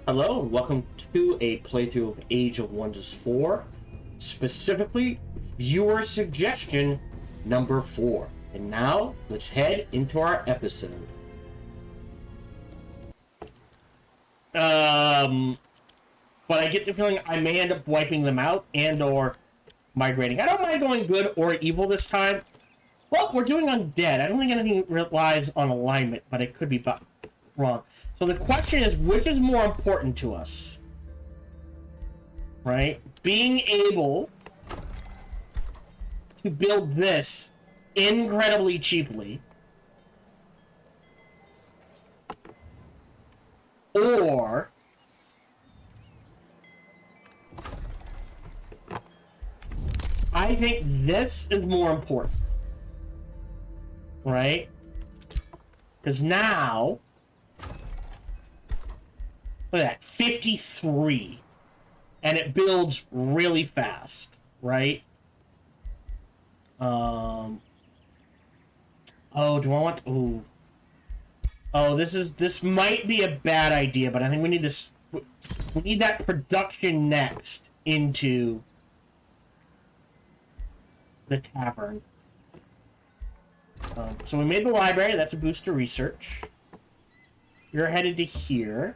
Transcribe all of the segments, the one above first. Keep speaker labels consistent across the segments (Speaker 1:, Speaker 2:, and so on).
Speaker 1: Hello, and welcome to a playthrough of Age of Wonders 4, specifically Viewer Suggestion number 4. And now, let's head into our episode. But I get the feeling I may end up wiping them out and or migrating. I don't mind going good or evil this time. Well, we're doing undead. I don't think anything relies on alignment, but it could be wrong. So the question is, which is more important to us? Right? Being able to build this incredibly cheaply, or I think this is more important, right? Because now, look at that, 53, and it builds really fast, right? Oh, do I want? Oh, this might be a bad idea, but I think we need this. We need that production next into the tavern. So we made the library. That's a boost to research. You're headed to here.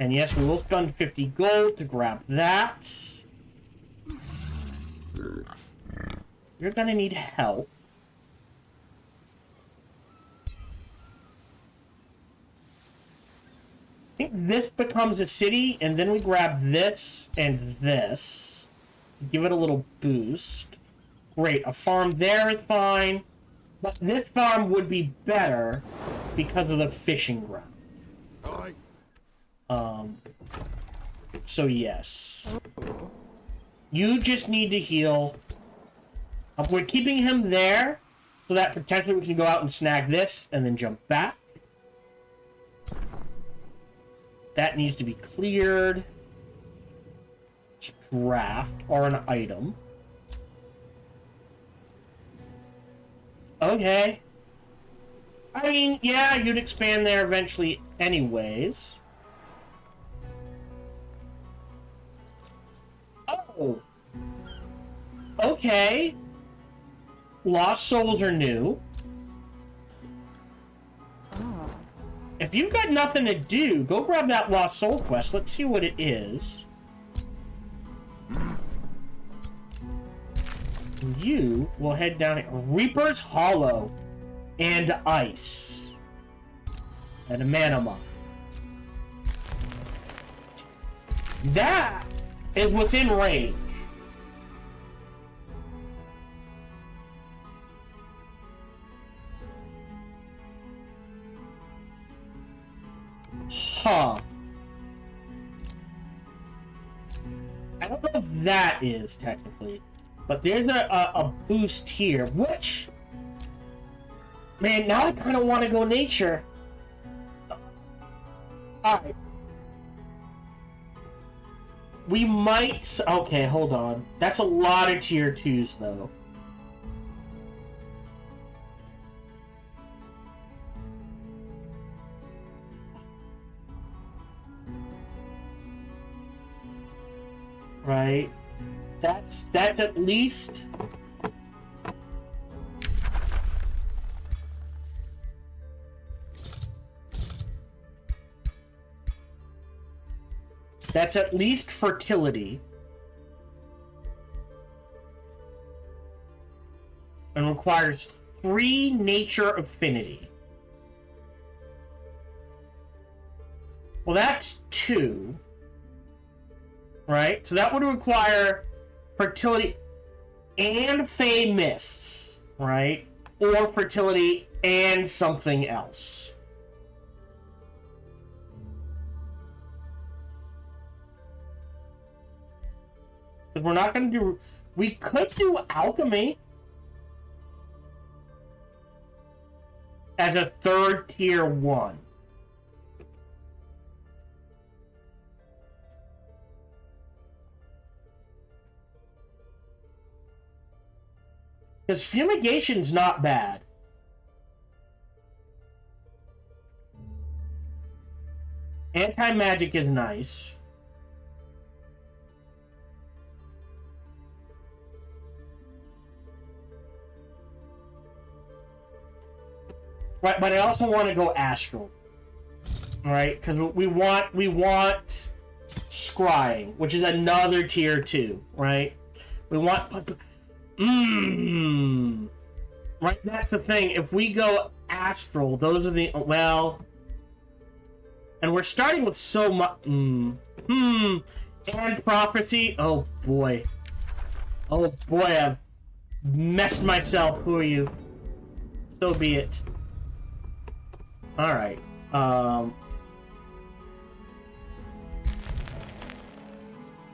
Speaker 1: And yes, we will spend 50 gold to grab that. You're gonna need help. I think this becomes a city, and then we grab this and this. Give it a little boost. Great, a farm there is fine. But this farm would be better because of the fishing ground. So yes. You just need to heal. We're keeping him there so that potentially we can go out and snag this and then jump back. That needs to be cleared. Draft or an item. Okay. I mean, yeah, you'd expand there eventually anyways. Oh. Okay. Lost souls are new. Oh. If you've got nothing to do, go grab that lost soul quest. Let's see what it is. You will head down here. Reaper's Hollow and Ice. And a Manama. That is within range. Huh. I don't know if that is technically, but there's a boost here, which, man, now I kind of want to go nature. Alright. We might... Okay, hold on. That's a lot of tier 2s, though. Right? That's at least... That's at least fertility. And requires 3 nature affinity. Well, that's 2. Right? So that would require fertility and Fey Mists, right? Or fertility and something else. Because we're not going to do... We could do alchemy as a 3rd tier 1. Because fumigation's not bad. Anti-magic is nice. Right, but I also want to go astral. Right? Because we want scrying, which is another tier 2, right? We want right, that's the thing. If we go astral, those are the well, and we're starting with so much and prophecy. Oh boy, I've messed myself. Who are you? So be it. All right.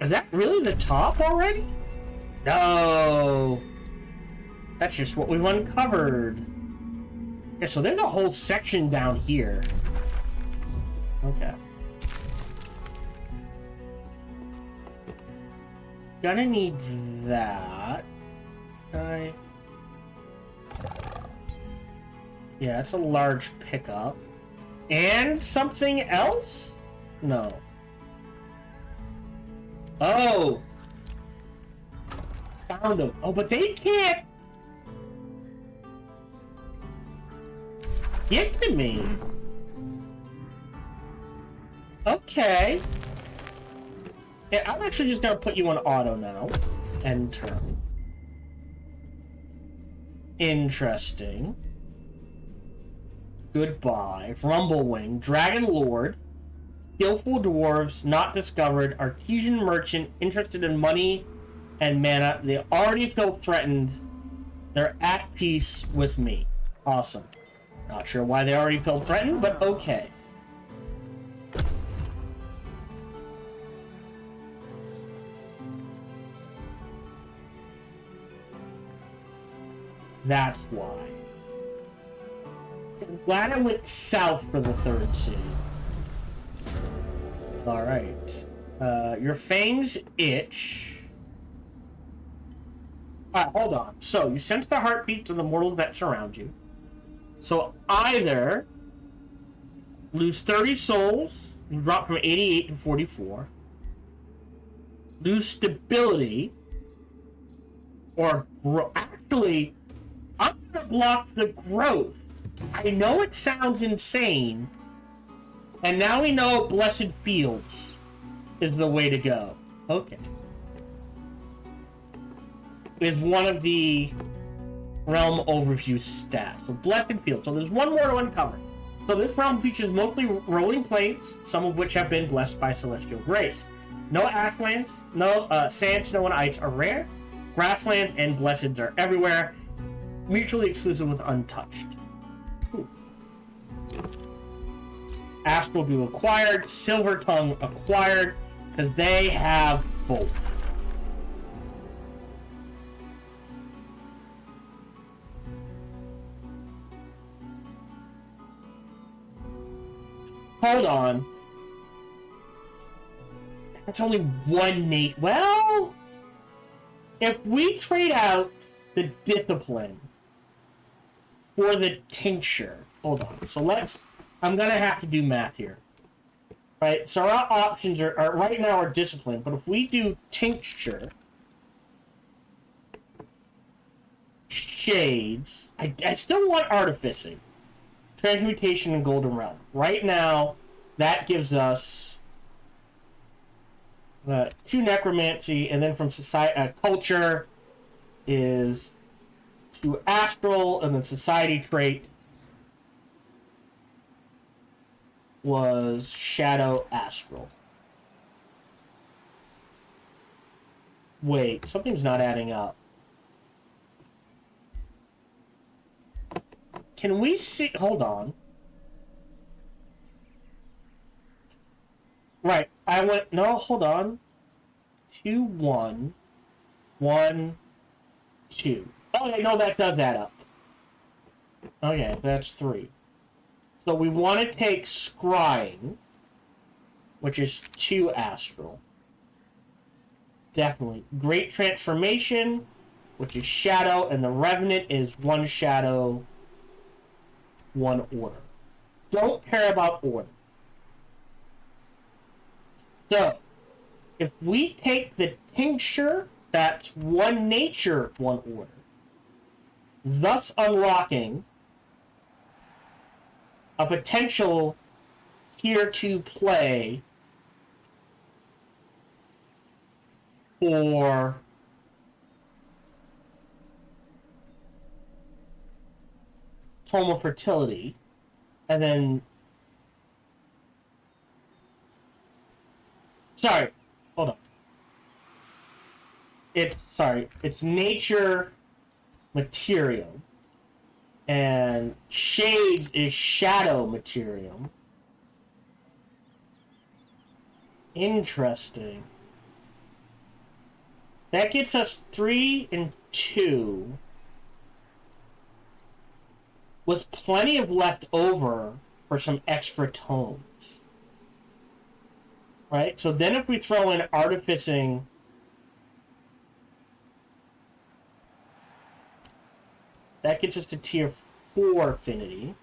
Speaker 1: Is that really the top already? No. That's just what we've uncovered. Yeah, so there's a whole section down here. Okay. Gonna need that. Yeah, it's a large pickup. And something else? No. Oh! Found them. Oh, but they can't get to me. Okay. Yeah, I'm actually just gonna put you on auto now. Enter. Interesting. Goodbye. Rumblewing. Dragon Lord. Skillful dwarves, not discovered. Artesian merchant, interested in money and mana. They already feel threatened. They're at peace with me. Awesome. Not sure why they already feel threatened, but okay. That's why. I'm glad I went south for the third city. Alright. Your fangs itch. Alright, hold on. So, you sense the heartbeats of the mortals that surround you. So, either lose 30 souls, you drop from 88 to 44, lose stability, or grow. Actually, I'm gonna block the growth. I know it sounds insane, and now we know Blessed Fields is the way to go. Okay. Is one of the realm overview stats. So Blessed Fields. So there's one more to uncover. So this realm features mostly rolling plains, some of which have been blessed by celestial grace. No ashlands, no sand, snow, and ice are rare. Grasslands and blesseds are everywhere. Mutually exclusive with untouched. Astral Dew acquired, Silver Tongue acquired, because they have both. Hold on. That's only one Nate. Well, if we trade out the discipline for the tincture, hold on. So I'm gonna have to do math here. Right, so our options are right now are discipline, but if we do tincture, shades, I still want artificing, transmutation, and golden realm. Right now, that gives us 2 necromancy, and then from society culture is 2 astral, and then society trait was shadow astral. Wait, something's not adding up. Can we see? Hold on. Right, I went. No, hold on. 2, 1, 1, 2. Oh, yeah, no, that does add up. Okay, that's 3. So we want to take scrying, which is 2 astral. Definitely. Great transformation, which is shadow, and the revenant is 1 shadow, 1 order. Don't care about order. So, if we take the tincture, that's 1 nature, 1 order, thus unlocking a potential tier 2 play for Tome of Fertility, and then... Sorry, hold on. It's nature material, and shades is shadow material. Interesting. That gets us 3 and 2. With plenty of left over for some extra tomes. Right? So then if we throw in artificing, that gets us to tier 4 affinity.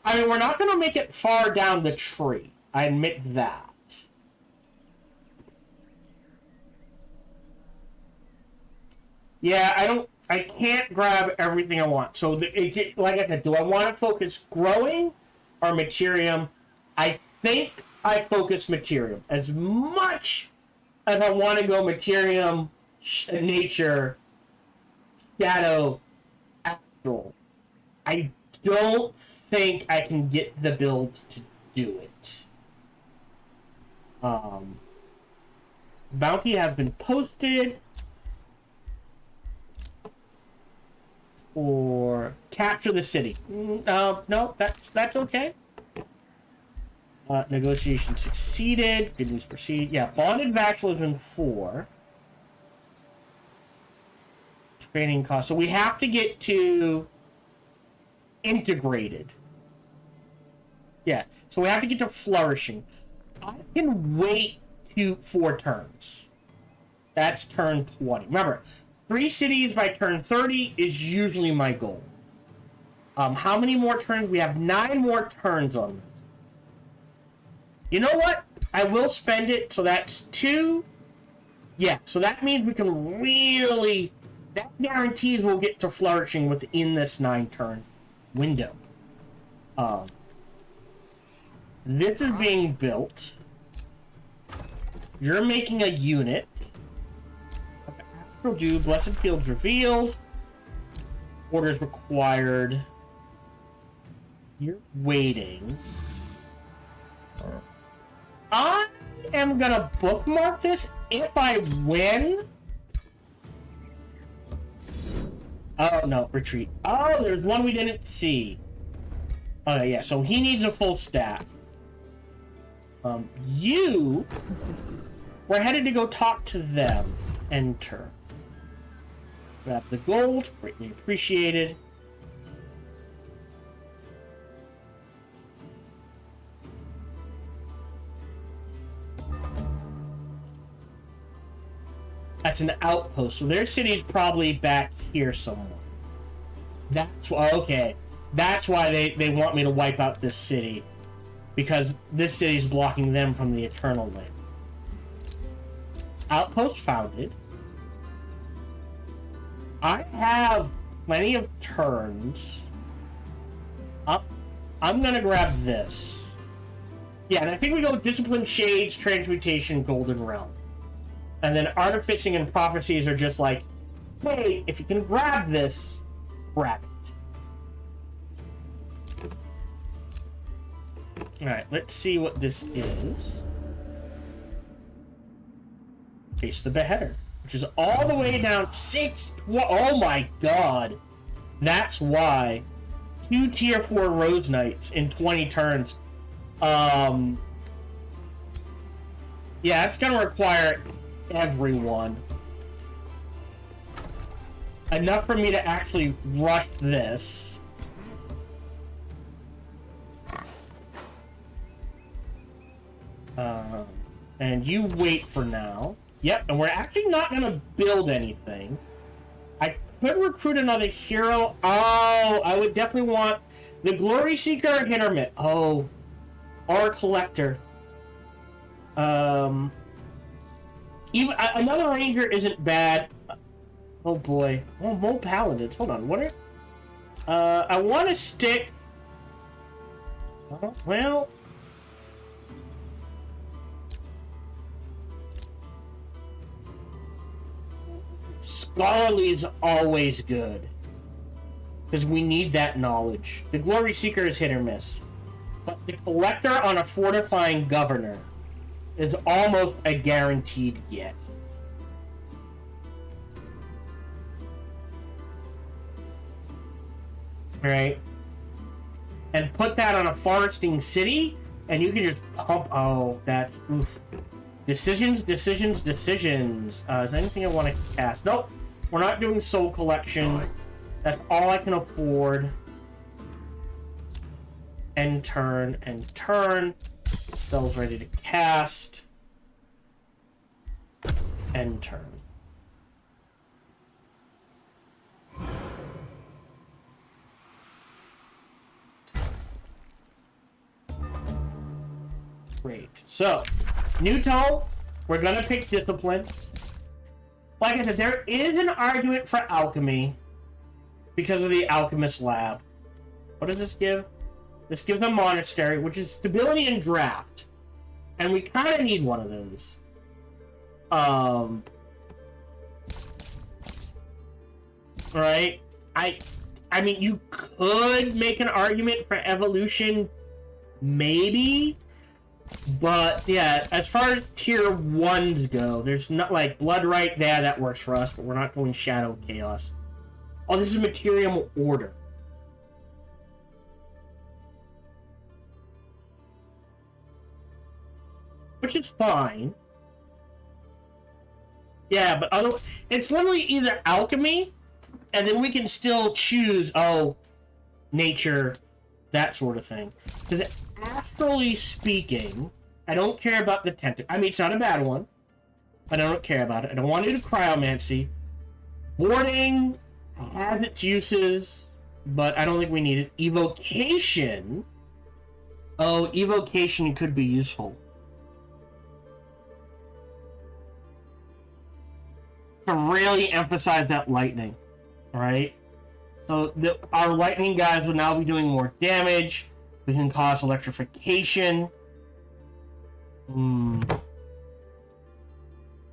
Speaker 1: I mean, we're not going to make it far down the tree. I admit that. Yeah, I can't grab everything I want. So, like I said, do I want to focus growing or materium? I think I focus materium. As much as I want to go materium, nature, shadow, astral, I don't think I can get the build to do it. Bounty has been posted. Or capture the city. No, that's okay. Negotiation succeeded. Good news proceed. Yeah, bonded vassalism 4. Training cost. So we have to get to integrated. Yeah, so we have to get to flourishing. I can wait 4 turns. That's turn 20. Remember, 3 cities by turn 30 is usually my goal. How many more turns? We have 9 more turns on this. You know what? I will spend it, so that's 2. Yeah, so that means we can really... That guarantees we'll get to flourishing within this 9-turn window. This is being built. You're making a unit. Do Blessed Fields revealed. Orders required. You're waiting. I am gonna bookmark this if I win. Oh no, retreat. Oh, there's one we didn't see. Oh yeah, so he needs a full stack. We're headed to go talk to them. Enter. Grab the gold, greatly appreciated. That's an outpost, so their city's probably back here somewhere. That's why, okay. That's why they want me to wipe out this city. Because this city's blocking them from the Eternal Land. Outpost founded. I have plenty of turns. I'm gonna grab this. Yeah, and I think we go Discipline, Shades, Transmutation, Golden Realm. And then Artificing and Prophecies are just like, hey, if you can grab this, grab it. Alright, let's see what this is. Face the Beheader, which is all the way down 6... Oh my god! That's why. 2 tier 4 Rose Knights in 20 turns. Yeah, it's gonna require everyone. Enough for me to actually rush this. And you wait for now. Yep, and we're actually not gonna build anything. I could recruit another hero. Oh, I would definitely want the Glory Seeker, hit or miss. Oh, or a Collector. Even another ranger isn't bad. Oh boy. Oh, more paladins. Hold on. What are... I want to stick... well... Scholarly is always good. Because we need that knowledge. The Glory Seeker is hit or miss. But the Collector on a Fortifying Governor is almost a guaranteed get. Alright. And put that on a Foresting City, and you can just pump... Oh, that's... Oof. Decisions. Is there anything I want to cast? Nope. We're not doing Soul Collection. That's all I can afford. End turn. Spell's ready to cast. End turn. Great. So, new tome. We're gonna pick Discipline. Like I said, there is an argument for Alchemy because of the Alchemist Lab. What does this give? This gives a Monastery, which is stability and draft. And we kind of need one of those. Right? I mean, you could make an argument for Evolution, maybe. But, yeah, as far as tier 1s go, there's not, like, Bloodright, yeah, that works for us, but we're not going Shadow Chaos. Oh, this is Material Order. Which is fine. Yeah, but otherwise, it's literally either Alchemy, and then we can still choose, nature, that sort of thing. Because astrally speaking, I don't care about the tentacle. I mean, it's not a bad one, but I don't care about it. I don't want to do Cryomancy. Boarding has its uses, but I don't think we need it. Evocation. Oh, Evocation could be useful. To really emphasize that lightning, right? So our lightning guys will now be doing more damage. We can cause electrification.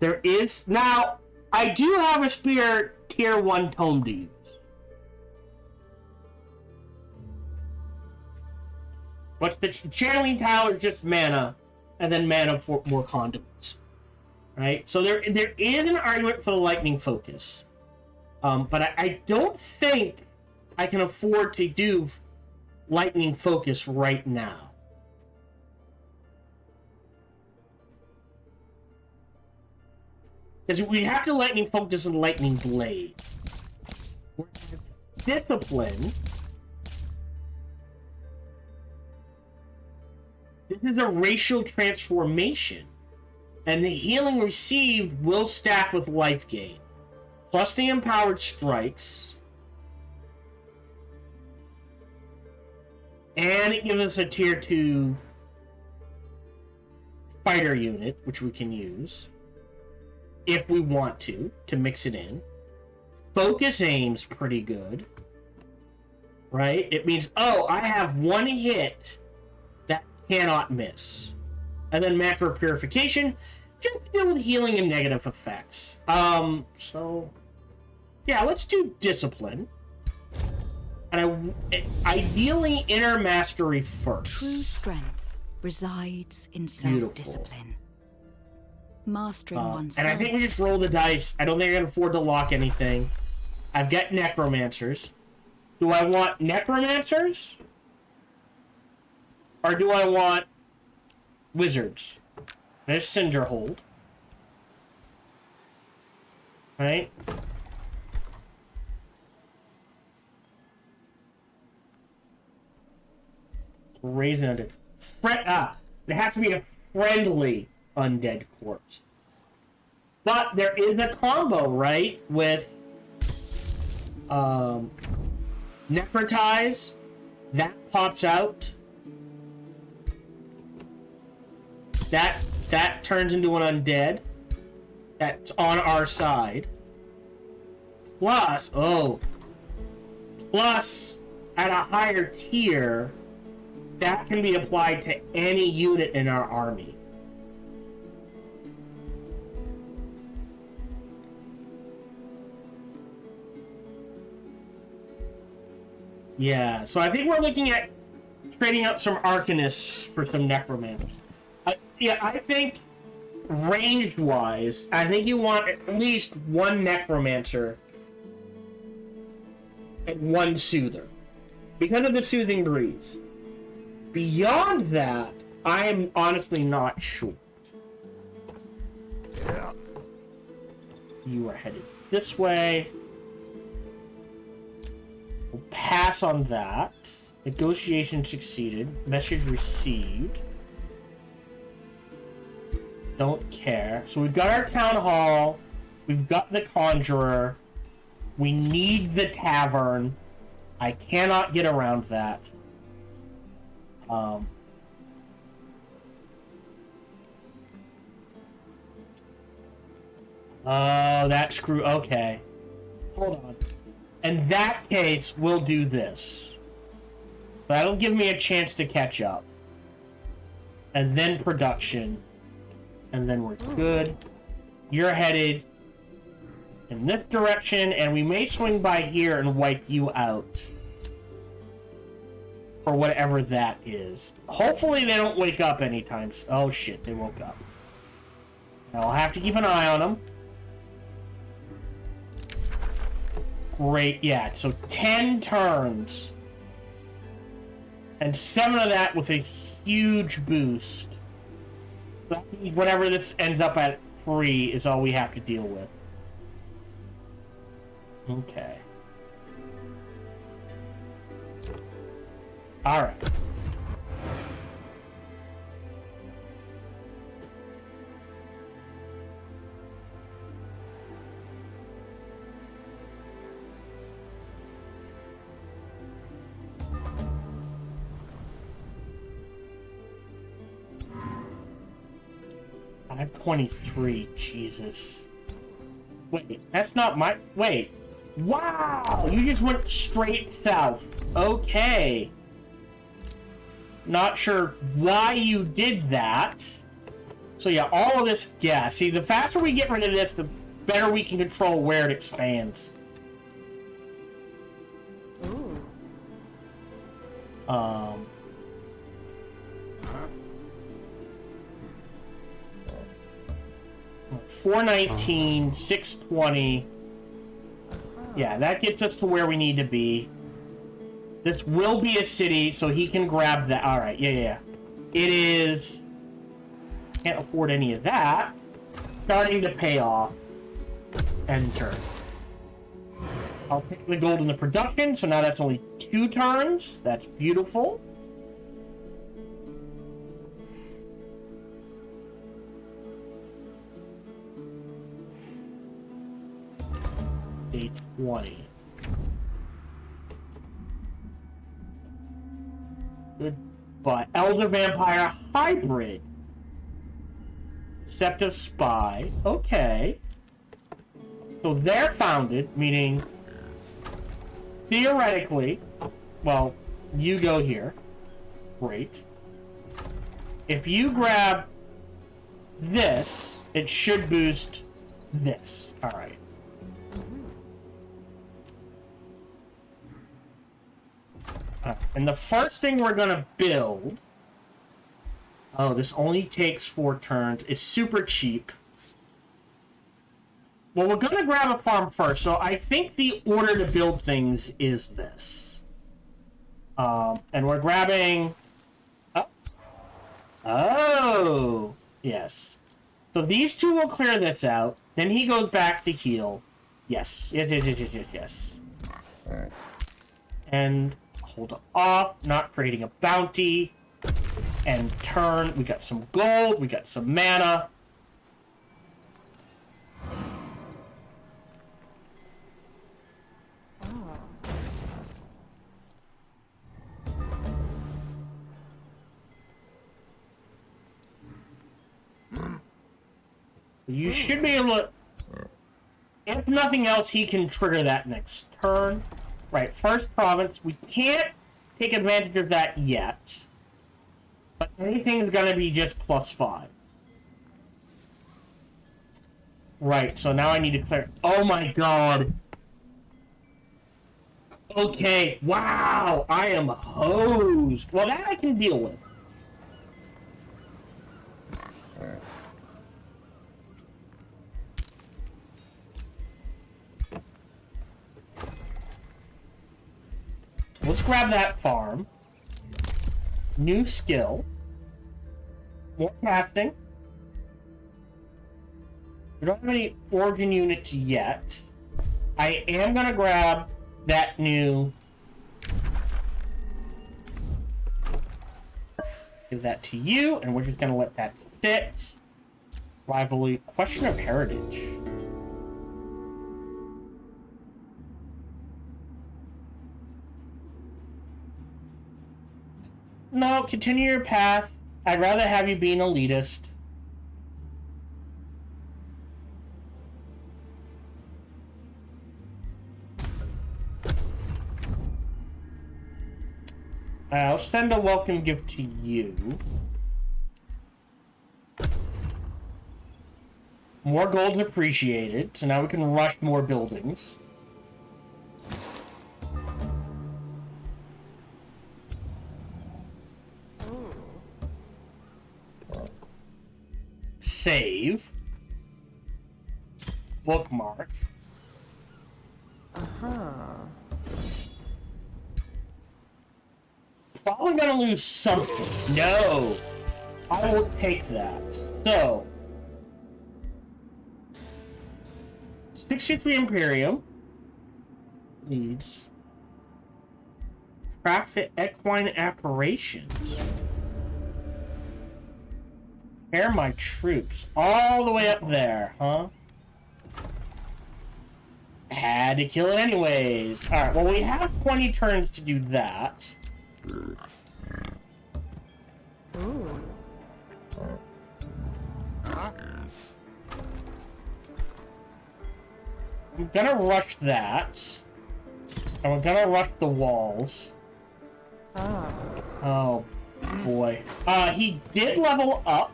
Speaker 1: There is... Now, I do have a spare tier 1 tome to use. But the channeling tower is just mana, and then mana for more conduits. Right? So there is an argument for the lightning focus. But I don't think I can afford to do lightning focus right now. Because we have to lightning focus and lightning blade. Whereas discipline, this is a racial transformation. And the healing received will stack with life gain. Plus the empowered strikes. And it gives us a tier 2 fighter unit, which we can use. If we want to mix it in. Focus aim's pretty good. Right? It means, I have one hit that cannot miss. And then Macro Purification, just to deal with healing and negative effects. So... yeah, let's do Discipline. And ideally, Inner Mastery first.
Speaker 2: True strength resides in self-discipline. Mastering oneself.
Speaker 1: And I think we just roll the dice. I don't think I can afford to lock anything. I've got Necromancers. Do I want Necromancers? Or do I want Wizards? There's Cinderhold. Right? Raising undead. It has to be a friendly undead corpse. But there is a combo, right? With Necrotize. That pops out. That That turns into an undead. That's on our side. Plus, plus, at a higher tier, that can be applied to any unit in our army. Yeah, so I think we're looking at trading out some Arcanists for some Necromancers. Yeah, I think, ranged-wise, I think you want at least one Necromancer and one Soother. Because of the Soothing Breeze. Beyond that, I am honestly not sure.
Speaker 3: Yeah.
Speaker 1: You are headed this way. We'll pass on that. Negotiation succeeded. Message received. Don't care. So we've got our town hall. We've got the conjurer. We need the tavern. I cannot get around that. Oh, that screw. Okay. Hold on. In that case, we'll do this. That'll give me a chance to catch up. And then production. And then we're good. You're headed in this direction, and we may swing by here and wipe you out. For whatever that is. Hopefully they don't wake up anytime. Oh shit, they woke up. I'll have to keep an eye on them. Great, yeah, so 10 turns. And 7 of that with a huge boost. That means whatever this ends up at 3 is all we have to deal with. Okay. Alright. I have 23, Jesus. Wait, that's not my... Wait. Wow! You just went straight south. Okay. Not sure why you did that. So yeah, all of this... Yeah, see, the faster we get rid of this, the better we can control where it expands.
Speaker 4: Ooh.
Speaker 1: 419, 620. Yeah, that gets us to where we need to be. This will be a city, so he can grab that. Alright, yeah. It is... Can't afford any of that. Starting to pay off. End turn. I'll take the gold in the production, so now that's only 2 turns. That's beautiful. Day 20. Goodbye. Elder Vampire Hybrid. Deceptive Spy. Okay. So they're founded, meaning theoretically, well, you go here. Great. If you grab this, it should boost this. Alright. And the first thing we're gonna build... Oh, this only takes 4 turns. It's super cheap. Well, we're gonna grab a farm first, so I think the order to build things is this. And we're grabbing... Oh! Yes. So these 2 will clear this out. Then he goes back to heal. Yes. Yes. And... Hold off, not creating a bounty, and turn. We got some gold, we got some mana. You should be able to... If nothing else, he can trigger that next turn. Right, first province. We can't take advantage of that yet. But anything's gonna be just +5. Right, so now I need to clear... Oh my god! Okay, wow! I am hosed! Well, that I can deal with. Let's grab that farm. New skill. More casting. We don't have any origin units yet. I am gonna grab that new... Give that to you, and we're just gonna let that sit. Rivalry. Question of heritage. No, continue your path. I'd rather have you be an elitist. I'll send a welcome gift to you. More gold's appreciated, so now we can rush more buildings. Save. Bookmark. Probably gonna lose something. No. I will take that. So. 63 Imperium. Leads. Tracks the equine apparitions. Prepare my troops. All the way up there, huh? Had to kill it anyways. Alright, well we have 20 turns to do that.
Speaker 3: Ooh.
Speaker 1: I'm gonna rush that. And we're gonna rush the walls. Oh boy. He did level up.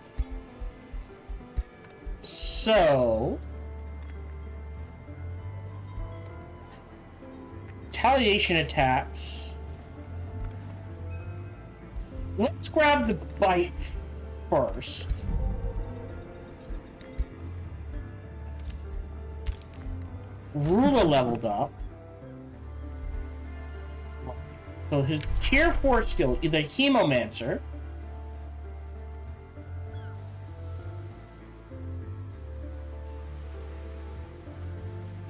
Speaker 1: So... Retaliation attacks. Let's grab the bite first. Ruler leveled up. So his tier 4 skill, either Hemomancer.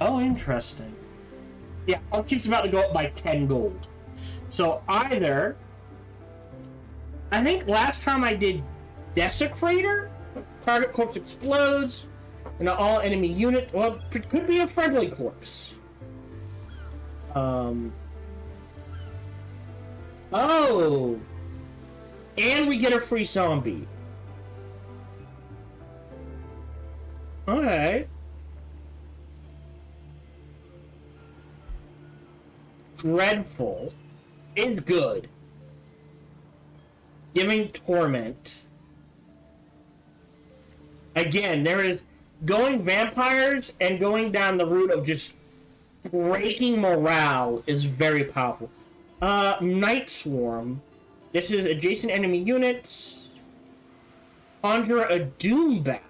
Speaker 1: Oh, interesting. Yeah, Upkeep's about to go up by 10 gold. So either... I think last time I did Desecrator, target corpse explodes, and all enemy unit... Well, it could be a friendly corpse. Oh! And we get a free zombie. Okay. Dreadful is good. Giving torment. Again, there is going vampires and going down the route of just breaking morale is very powerful. Night Swarm. This is adjacent enemy units. Conjure a Doom Bat.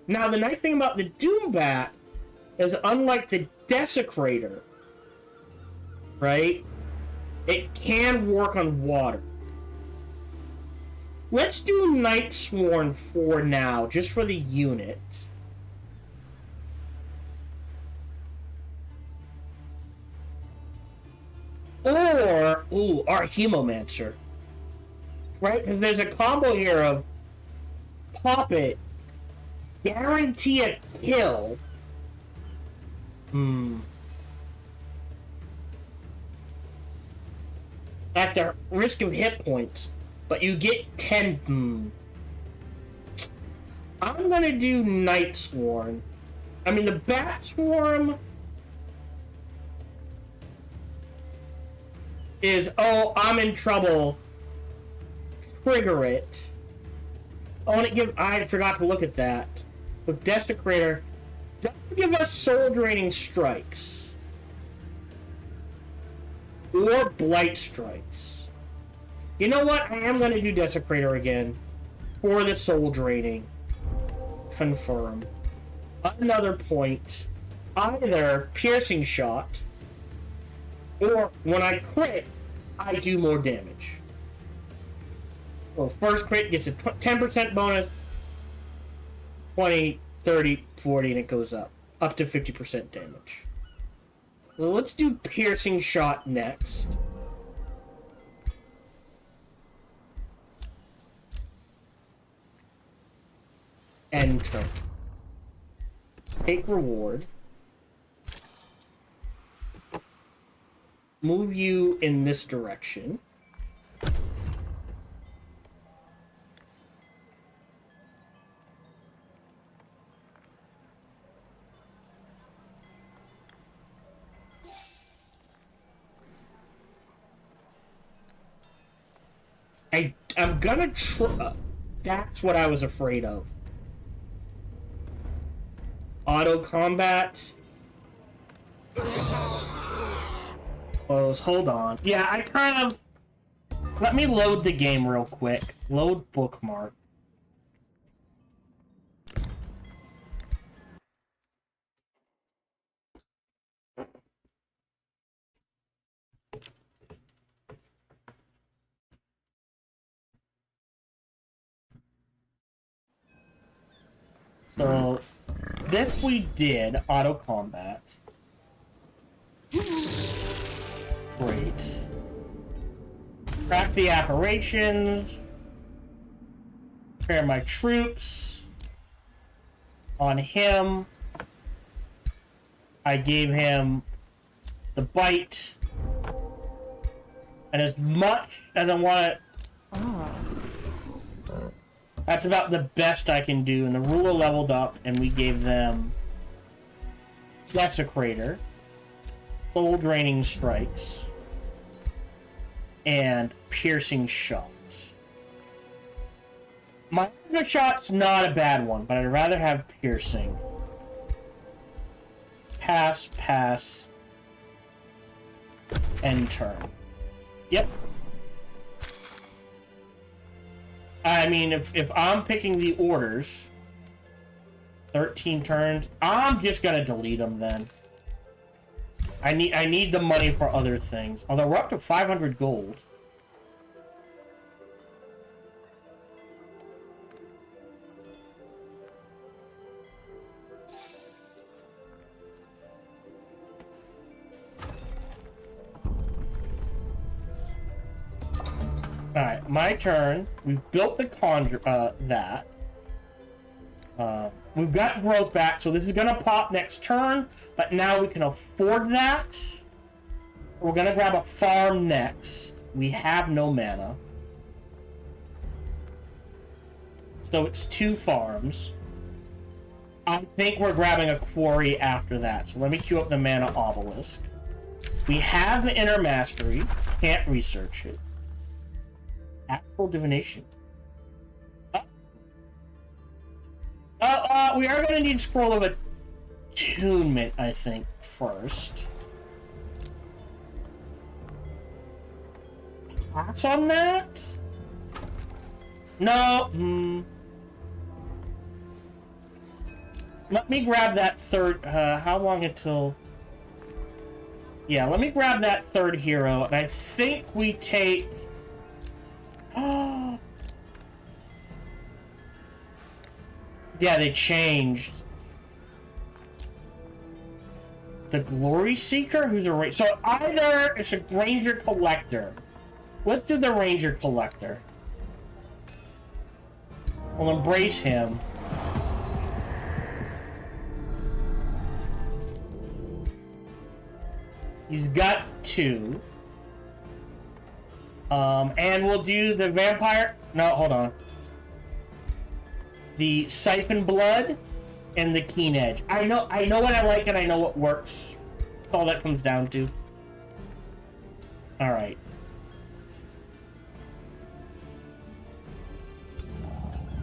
Speaker 1: Now, the nice thing about the Doom Bat is, unlike the Desecrator, right? It can work on water. Let's do Night Swarm for now, just for the unit. Or, ooh, our Hemomancer. Right? Because there's a combo here of pop it, guarantee a kill. At the risk of hit points, but you get 10. I'm gonna do Night Swarm. I mean, the Bat Swarm is, oh, I'm in trouble. Trigger it. Oh, and it give, I forgot to look at that. With Desecrator, does give us soul draining strikes. Or Blight strikes. You know what? I am going to do Desecrator again. For the soul draining. Confirm. Another point. Either Piercing Shot, or when I crit, I do more damage. Well, first crit gets a 10% bonus, 20, 30, 40, and it goes up to 50% damage. Well, let's do Piercing Shot next. Enter. Take reward. Move you in this direction. I'm gonna try. That's what I was afraid of. Auto combat. Close. Hold on. Yeah, I kind of. Let me load the game real quick. Load bookmark. So, this we did, auto combat. Great. Track the apparitions. Prepare my troops. On him. I gave him the bite. And as much as I want it... That's about the best I can do. And the ruler leveled up, and we gave them Desecrator, Soul Draining Strikes, and Piercing Shot. My other shot's not a bad one, but I'd rather have Piercing. Pass, pass, end turn. Yep. I mean, if I'm picking the orders, 13 turns, I'm just gonna delete them then. I need the money for other things. Although we're up to 500 gold. Alright, my turn. We've built the conjure, that. We've got growth back, so this is gonna pop next turn, but now we can afford that. We're gonna grab a farm next. We have no mana. So it's 2 farms. I think we're grabbing a quarry after that, so let me queue up the mana obelisk. We have Inner Mastery, can't research it. Astral Divination. We are going to need Scroll of Attunement, I think, first. Pass on that? No. Let me grab that third... how long until... Yeah, let me grab that third hero, and I think we take... Oh. Yeah, they changed. The Glory Seeker? Who's a ranger? So either it's a Ranger Collector. Let's do the Ranger Collector. We'll embrace him. He's got 2. And we'll do the Vampire... No, hold on. the Siphon Blood and the Keen Edge. I know what I like and I know what works. That's all that comes down to. Alright.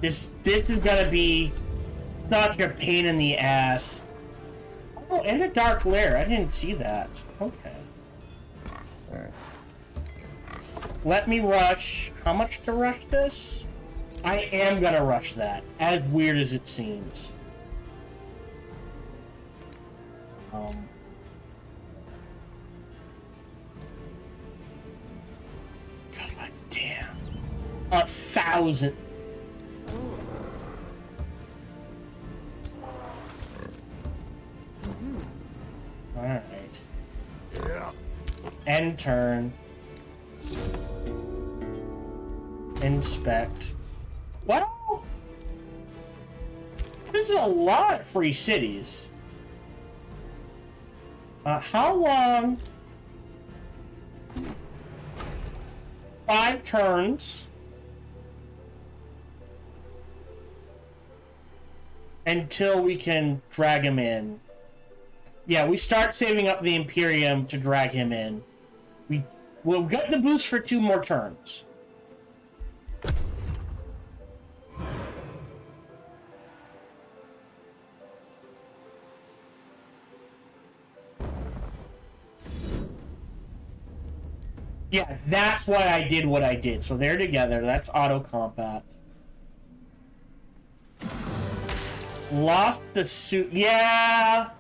Speaker 1: This is gonna be such a pain in the ass. Oh, and a Dark Lair. I didn't see that. Okay. Let me rush. How much to rush this? I am gonna rush that, as weird as it seems. God damn. 1,000. Alright. End turn. Inspect. Well, this is a lot of free cities. How long? 5 turns. Until we can drag him in. Yeah, we start saving up the Imperium to drag him in. We'll get the boost for 2 more turns. Yeah, that's why I did what I did. So they're together. That's auto combat. Lost the suit. Yeah.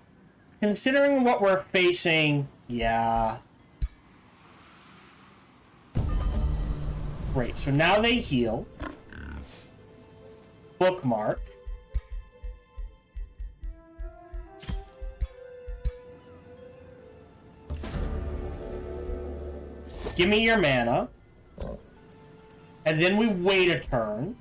Speaker 1: Considering what we're facing, yeah. Great. So now they heal. Bookmark. Give me your mana. And then we wait a turn.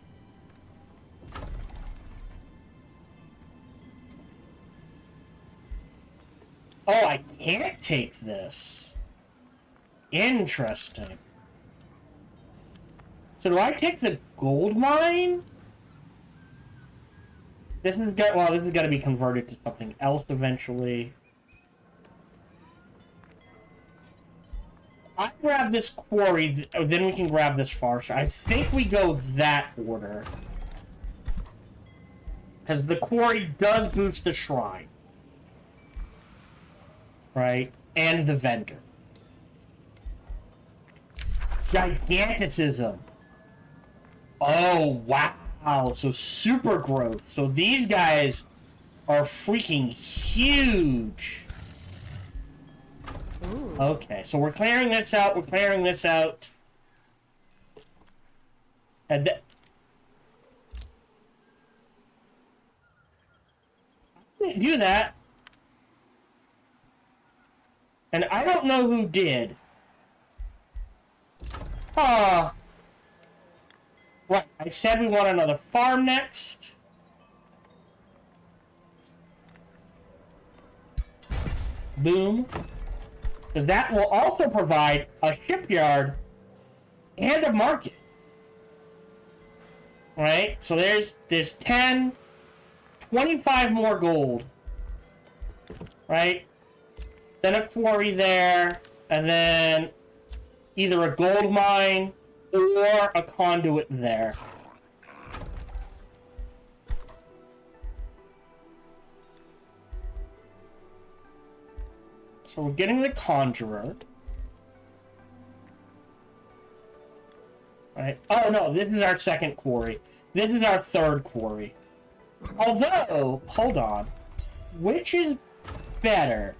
Speaker 1: Oh, I can't take this. Interesting. So do I take the gold mine? This is got to be converted to something else eventually. I grab this quarry, then we can grab this farce. I think we go that order. Because the quarry does boost the shrine. Right? And the vendor. Giganticism. Oh, wow. So super growth. So these guys are freaking huge.
Speaker 3: Ooh.
Speaker 1: Okay, so we're clearing this out. We're clearing this out. And I didn't do that. And I don't know who did. Right, I said we want another farm next. Boom. Because that will also provide a shipyard and a market. Right? So there's 10, 25 more gold. Right? Then a quarry there, and then either a gold mine or a conduit there. So we're getting the Conjurer. Right? Oh no, this is our second quarry. This is our third quarry. Although, hold on. Which is better?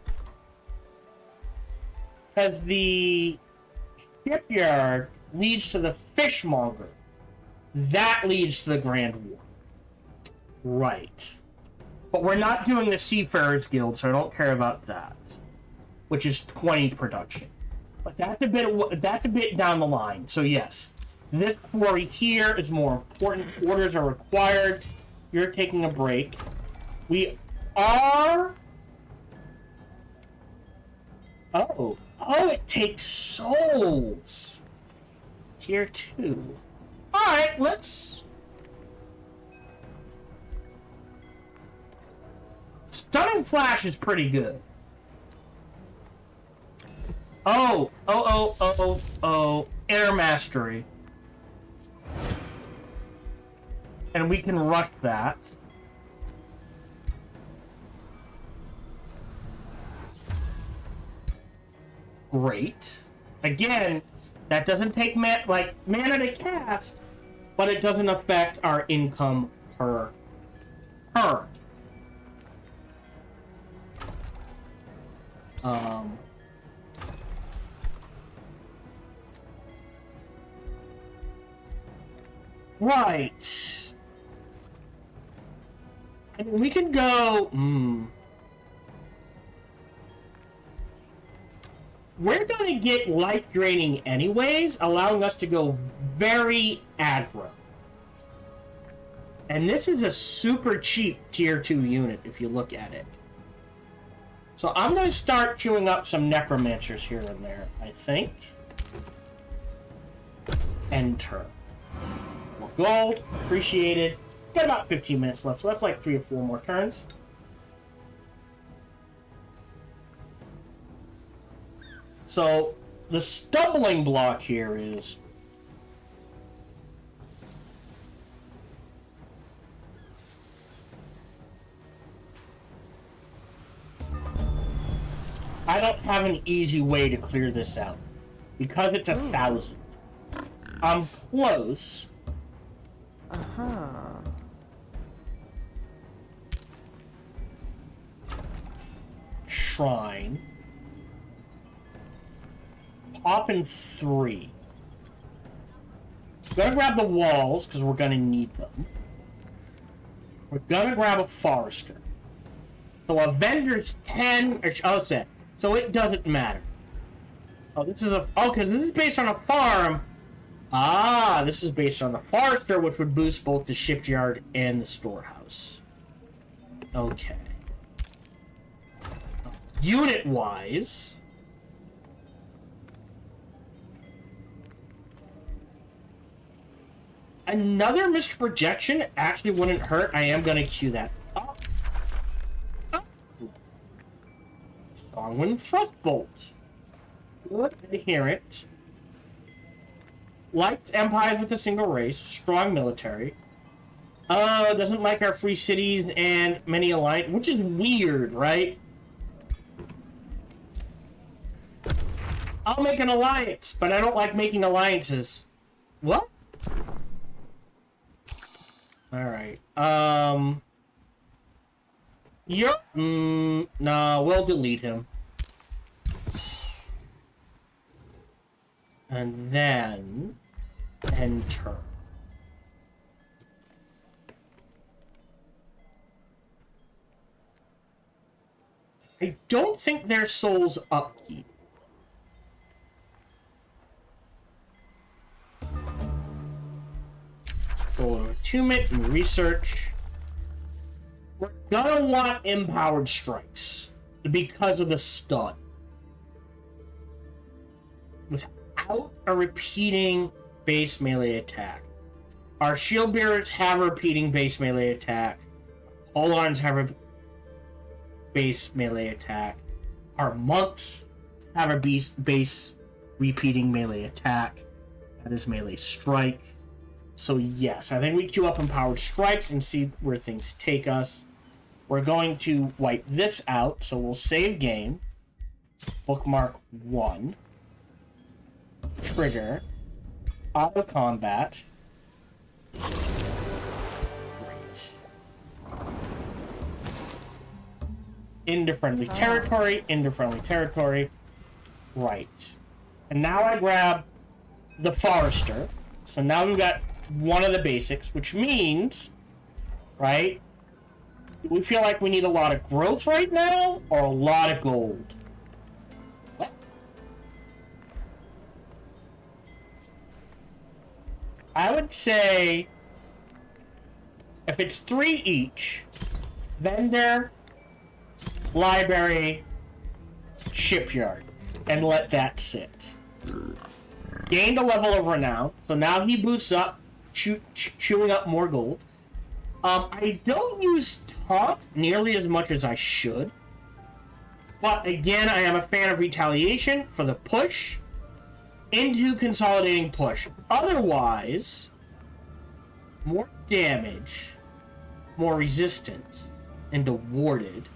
Speaker 1: Because the shipyard leads to the fishmonger. That leads to the Grand War. Right. But we're not doing the Seafarers Guild, so I don't care about that. Which is 20 production. But that's a bit down the line. So yes, this quarry here is more important. Orders are required. You're taking a break. We are... Oh, it takes souls. Tier 2. Alright, let's... Stunning Flash is pretty good. Air Mastery. And we can rush that. Great. Again, that doesn't take mana to cast, but it doesn't affect our income per turn. Right. And we can go. We're going to get life draining anyways, allowing us to go very aggro. And this is a super cheap tier 2 unit if you look at it. So I'm going to start queuing up some Necromancers here and there, I think. Enter. More gold, appreciated. Got about 15 minutes left, so that's like 3 or 4 more turns. So, the stumbling block here is... I don't have an easy way to clear this out. Because it's 1,000. I'm close. Shrine. Pop in 3. Gonna grab the walls, because we're gonna need them. We're gonna grab a Forester. So a vendor's 10, so it doesn't matter. Oh, this is because this is based on a farm. Ah, this is based on the Forester, which would boost both the shipyard and the storehouse. Okay. Unit-wise... Another missed projection actually wouldn't hurt. I am going to queue that up. Strongwind Thrustbolt. Good adherent. Likes empires with a single race. Strong military. Doesn't like our free cities and many alliance, which is weird, right? I'll make an alliance, but I don't like making alliances. What? Alright, no, we'll delete him. And then... enter. I don't think their soul's upkeep. Go to attunement and research. We're gonna want empowered strikes because of the stun. Without a repeating base melee attack. Our shield bearers have a repeating base melee attack. Holons have a base melee attack. Our monks have a base repeating melee attack. That is melee strike. So yes, I think we queue up empowered strikes and see where things take us. We're going to wipe this out, so we'll save game. Bookmark 1. Trigger. Auto combat. Great. Into friendly territory, into friendly territory. Right. And now I grab the Forester. So now we've got one of the basics, which means, right, do we feel like we need a lot of growth right now, or a lot of gold? What? I would say, if it's 3 each, vendor, library, shipyard, and let that sit. Gained a level of renown, so now he boosts up, chewing up more gold. I don't use taunt nearly as much as I should. But again, I am a fan of retaliation for the push into consolidating push. Otherwise, more damage, more resistance, and awarded,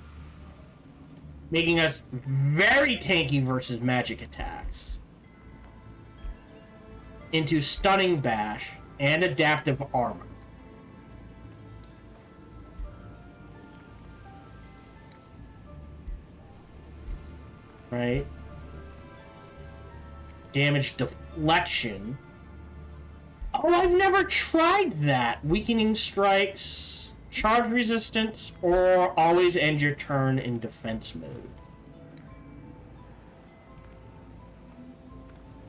Speaker 1: making us very tanky versus magic attacks, into stunning bash and adaptive armor. Right? Damage deflection. Oh, I've never tried that. Weakening strikes, charge resistance, or always end your turn in defense mode.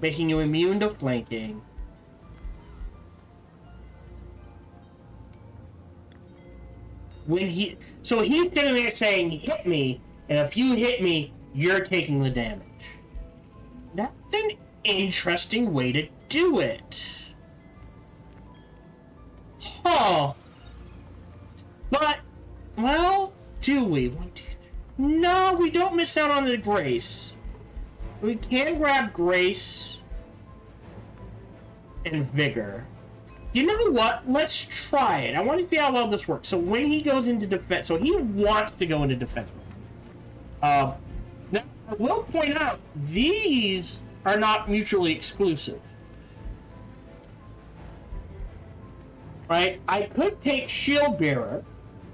Speaker 1: Making you immune to flanking. So he's sitting there saying, hit me, and if you hit me, you're taking the damage. That's an interesting way to do it. Huh. But, well, do we? 1, 2, 3. No, we don't miss out on the grace. We can grab grace and vigor. You know what? Let's try it. I want to see how well this works. So when he goes into defense, so he wants to go into defense. Now, I will point out, these are not mutually exclusive. Right? I could take Shield Bearer,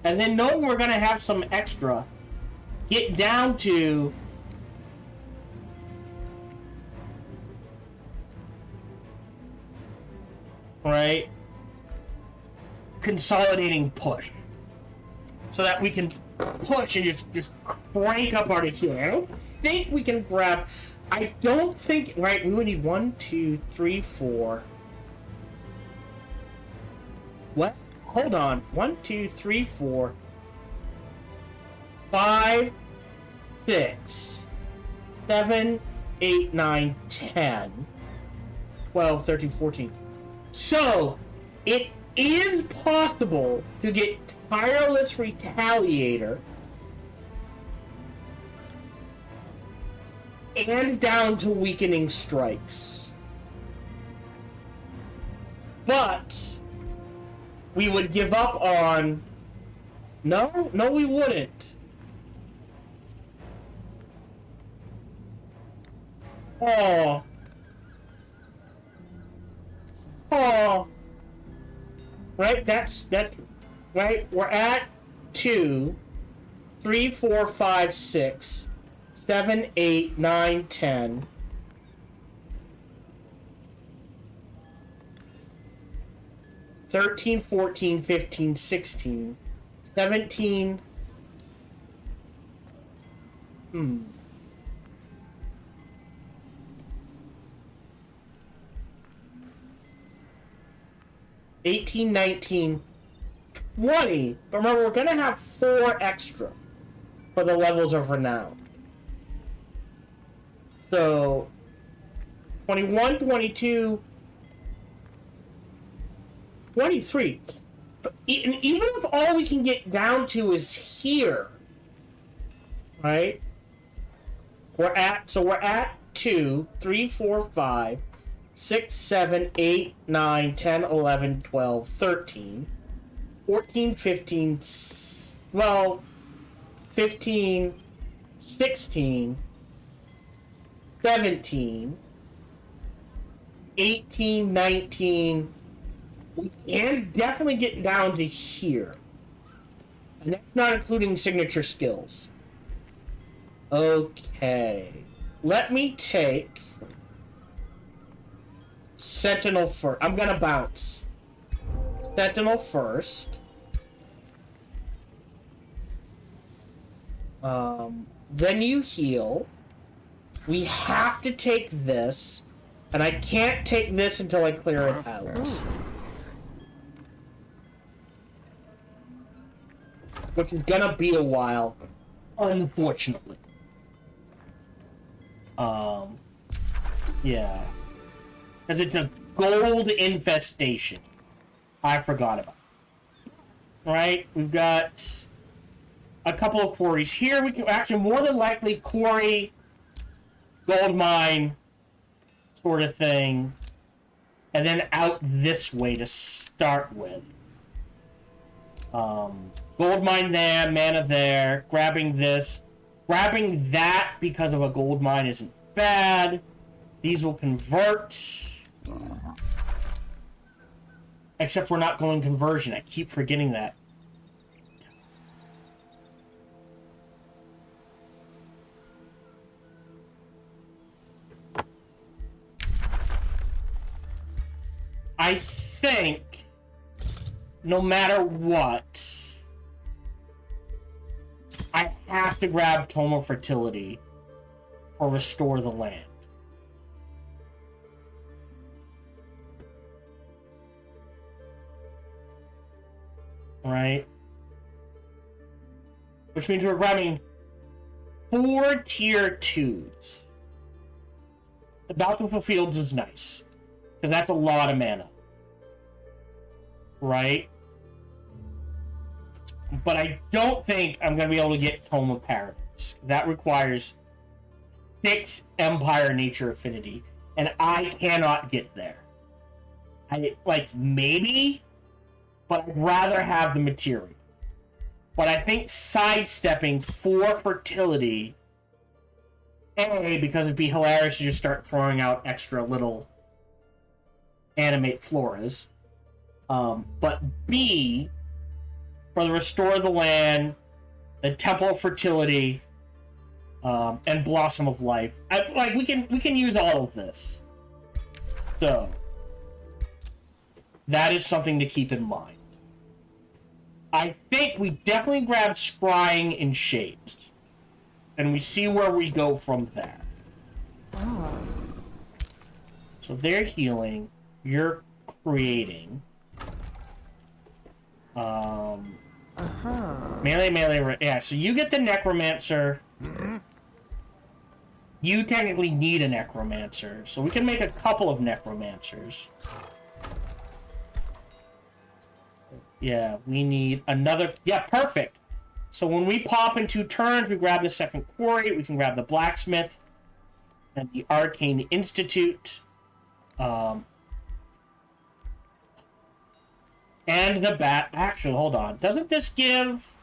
Speaker 1: and then knowing we're going to have some extra, get down to... right? Consolidating push. So that we can push and just crank up our healing. I don't think we can grab... I don't think... Right, we would need 1, 2, 3, 4... What? Hold on. 1, 2, 3, 4... 5, 6... 7, 8, 9, 10... 12, 13, 14... So, it is possible to get Tireless Retaliator and down to Weakening Strikes. But we would give up on... No, we wouldn't. Oh. Right, that's right. We're at 2, 3, 4, 5, 6, 7, 8, 9, 10. 13, 14, 15, 16, 17. 18, 19, 20. But remember, we're going to have 4 extra for the levels of renown. So, 21, 22, 23. But even if all we can get down to is here, right? We're at 2, 3, 4, 5, 6, 7, 8, 9, 10, 11, 12, 13, 14, 15, 15, 16, 17, 18, 19. We can definitely get down to here. And that's not including signature skills. Okay. Let me take Sentinel first. I'm gonna bounce. Sentinel first. Then you heal. We have to take this. And I can't take this until I clear it out. Which is gonna be a while. Unfortunately. Yeah. Because it's a gold infestation. I forgot about it. right? We've got a couple of quarries here. We can actually more than likely quarry, gold mine, sort of thing, and then out this way to start with. Gold mine there, mana there, grabbing this. Grabbing that because of a gold mine isn't bad. These will convert. Except we're not going conversion. I keep forgetting that. I think, no matter what, I have to grab Tome of Fertility for Restore the Land. Right? Which means we're grabbing 4 tier 2s. The Bountiful Fields is nice, because that's a lot of mana. Right? But I don't think I'm going to be able to get Tome of Paradise. That requires 6 Empire Nature Affinity, and I cannot get there. Maybe, but I'd rather have the material. But I think sidestepping 4 fertility, A, because it'd be hilarious to just start throwing out extra little animate floras, but B, for the Restore the Land, the Temple of Fertility, and Blossom of Life. We can use all of this. So that is something to keep in mind. I think we definitely grab Scrying and Shaped, and we see where we go from there.
Speaker 3: Oh.
Speaker 1: So they're healing. You're creating. Melee, yeah, so you get the Necromancer. You technically need a Necromancer, so we can make a couple of Necromancers. Yeah, we need another... Yeah, perfect! So when we pop in 2 turns, we grab the second quarry, we can grab the Blacksmith, and the Arcane Institute, and the bat... Actually, hold on. Doesn't this give...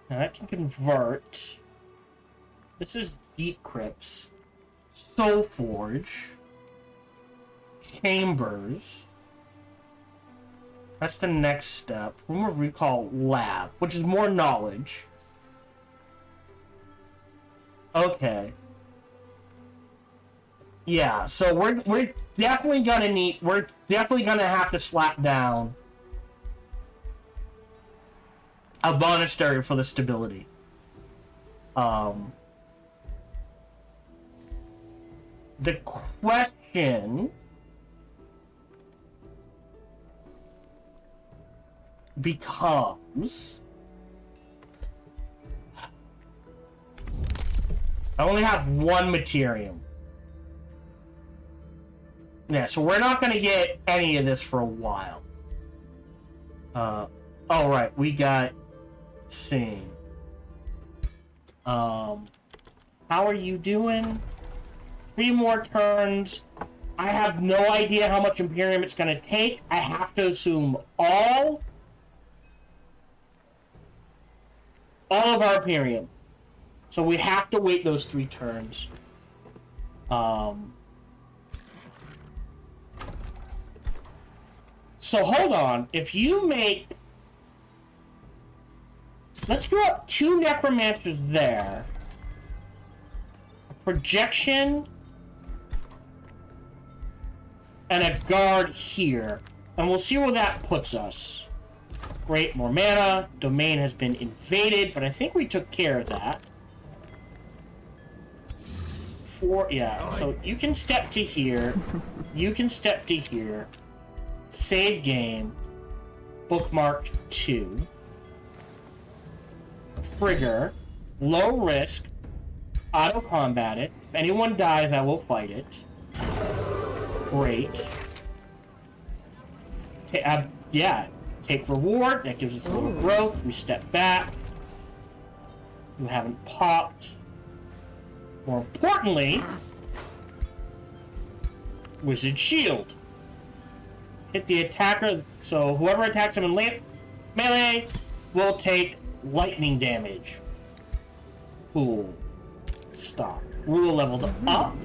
Speaker 1: Now that can convert. This is Deep Crypts. Soul Forge. Chambers. That's the next step. Room of Recall Lab, which is more knowledge. Okay. Yeah, so we're definitely gonna need... We're definitely gonna have to slap down a monastery for the stability. The question becomes... I only have 1 Materium. Yeah, so we're not gonna get any of this for a while. Oh right, we got... Sing. How are you doing? 3 more turns. I have no idea how much Imperium it's gonna take. I have to assume all of our Imperium. So we have to wait those 3 turns. So hold on. If you make... Let's throw up 2 Necromancers there. A Projection. And a Guard here. And we'll see where that puts us. Great, more mana. Domain has been invaded, but I think we took care of that. 4, yeah. So you can step to here. You can step to here. Save game. Bookmark 2. Trigger, low risk, auto combat it. If anyone dies, I will fight it. Great. Yeah, take reward. That gives us a little growth. We step back. You haven't popped. More importantly, Wizard Shield. Hit the attacker, so whoever attacks him in melee will take lightning damage. Cool. Stop. Rule leveled up.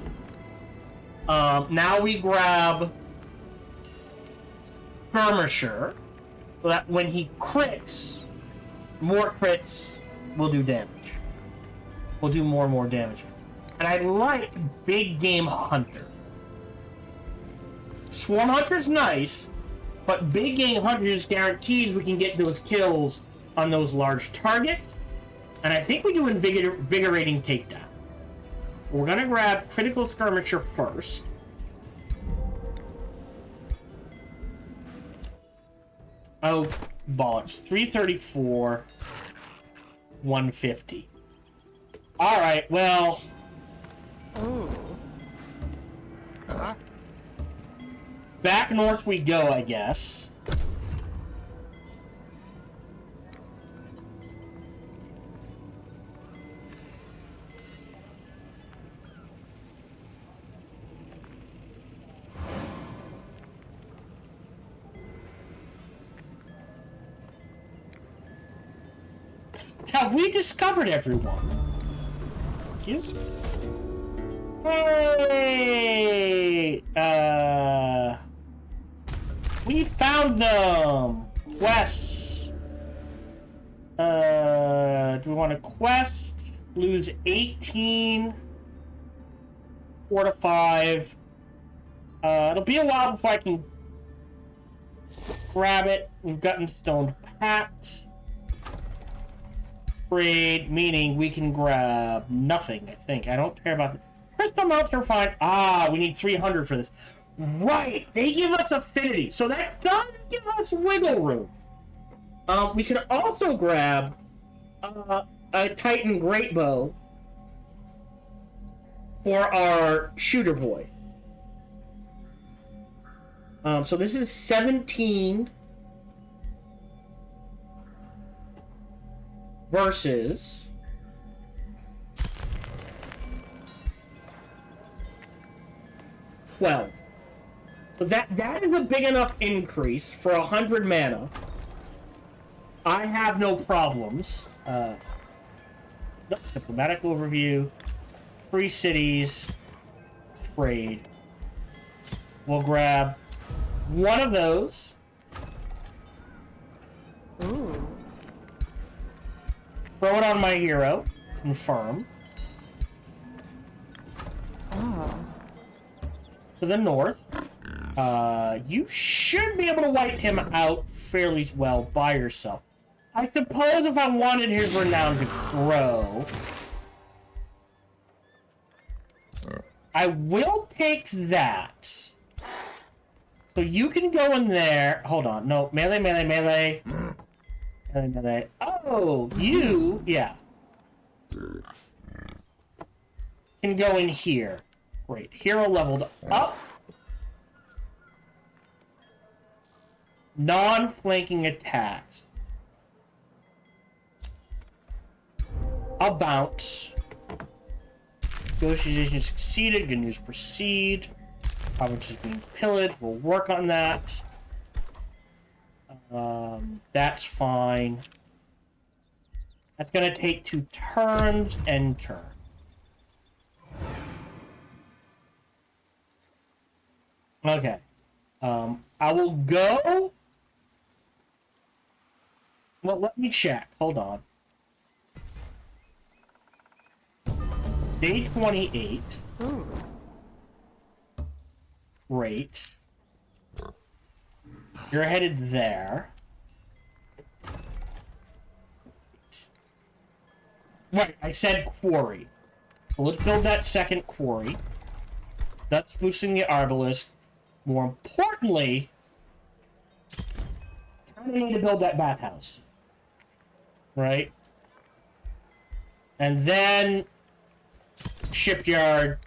Speaker 1: Now we grab Skirmisher, so that when he crits, more crits will do damage. We'll do more and more damage. And I like Big Game Hunter. Swarm Hunter's nice, but Big Game Hunter just guarantees we can get those kills on those large targets. And I think we do Invigorating Takedown. We're gonna grab Critical Skirmisher first. Oh, bollocks. 334, 150. Alright, well... Back north we go, I guess. Have we discovered everyone? Thank you. Hey! We found them! Quests. Do we want to quest? Lose 18. 4 to 5. It'll be a while before I can grab it. We've gotten Stone Pact. Trade, meaning we can grab nothing, I think. I don't care about the crystal mounts are fine. Ah, we need 300 for this. Right, they give us affinity, so that does give us wiggle room. We could also grab a Titan Great Bow for our shooter boy. So this is 17 versus 12. So that is a big enough increase for 100 mana. I have no problems. Diplomatic overview, free cities, trade. We'll grab one of those.
Speaker 3: Ooh.
Speaker 1: Throw it on my hero. Confirm.
Speaker 3: Oh.
Speaker 1: To the north. You should be able to wipe him out fairly well by yourself. I suppose if I wanted his renown to grow, I will take that. So you can go in there. Hold on. No, melee, melee, melee. Melee, melee. Oh, you, yeah. Can go in here. Great. Hero leveled up. Non-flanking attacks. I'll bounce. Negotiation succeeded. Good news proceed. Province is being pillaged. We'll work on that. That's fine. That's gonna take 2 turns and turn. Okay. I will go. Well, let me check. Hold on. Day 28.
Speaker 3: Ooh.
Speaker 1: Great. You're headed there. Right, I said quarry. So let's build that second quarry. That's boosting the Arbalest. More importantly, I need to build that bathhouse. Right? And then shipyard